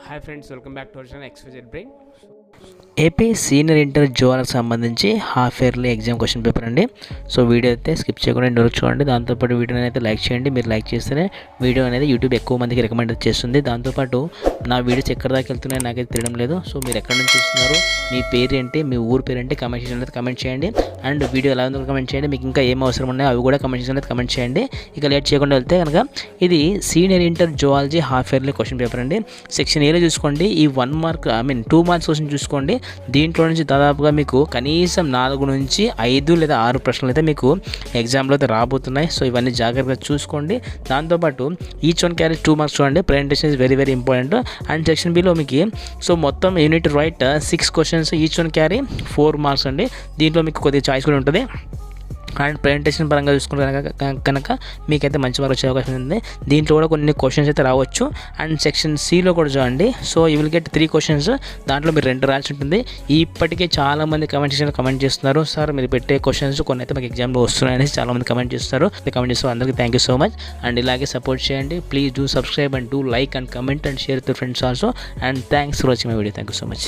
Hi friends, welcome back to our channel XYZ Brain. AP senior inter జోనల్కి సంబంధించి half yearly exam question paper అండి. So video అయితే స్కిప్ చేయకుండా ఇంతవరకు చూడండి. దాంతోపాటు వీడియోని అయితే లైక్ చేయండి. మీరు లైక్ చేస్తేనే వీడియో అనేది యూట్యూబ్ ఎక్కువ మందికి రికమెండ్ చేస్తుంది. దాంతోపాటు నా వీడియోస్ ఎక్కడి దాకా వెళ్తున్నాయో నాకైతే తెలియడం లేదు. సో మీరు ఎక్కడి నుంచి చూస్తున్నారు, మీ పేరు ఏంటి, మీ ఊరు పేరు ఏంటి కమెంట్ సెక్షన్లో అయితే కమెంట్ చేయండి. అండ్ వీడియో ఎలా ఉందో కమెంట్ చేయండి. మీకు ఇంకా ఏం అవసరం ఉన్నాయో అవి కూడా కమెంట్ సెక్షన్లో అయితే కమెంట్ చేయండి. ఇక లేట్ చేయకుండా వెళ్తే కనుక ఇది senior inter zoology half yearly question paper అండి. సెక్షన్ ఏలో చూసుకోండి. ఈ 1 మార్క్ 2 మార్క్స్ క్వశ్చన్ చూసుకోండి. దీంట్లో నుంచి దాదాపుగా మీకు కనీసం 4 నుంచి 5 లేదా 6 ప్రశ్నలు అయితే మీకు ఎగ్జామ్లో అయితే రాబోతున్నాయి. సో ఇవన్నీ జాగ్రత్తగా చూసుకోండి. దాంతోపాటు ఈచ్ వన్ క్యారీ 2 మార్క్స్ చూడండి. Presentation is very very important. And section below మీకు సో మొత్తం unit right 6 questions, each one carry 4 marks అండి. దీంట్లో మీకు కొద్దిగా చాయిస్ కూడా ఉంటుంది. అండ్ ప్రెజెంటేషన్ పరంగా చూసుకుంటే కనుక మీకైతే మంచి మార్క్ వచ్చే అవకాశం ఉంది. దీంట్లో కూడా కొన్ని క్వశ్చన్స్ అయితే రావచ్చు. అండ్ సెక్షన్ సిలో కూడా చూడండి. So you will get 3 questions. దాంట్లో మీరు 2 రాయాల్సి ఉంటుంది. ఇప్పటికే చాలామంది కమెంట్ సెక్షన్లో కమెంట్ చేస్తున్నారు, సార్ మీరు పెట్టే క్వశ్చన్స్ కొన్ని అయితే మాకు ఎగ్జామ్లో వస్తున్నాయని చాలామంది కమెంట్ చేస్తారు. అందరికీ thank you so much. And ఇలాగే సపోర్ట్ చేయండి. Please do subscribe and do like and comment and share with friends also. And thanks for watching my video. Thank you so much.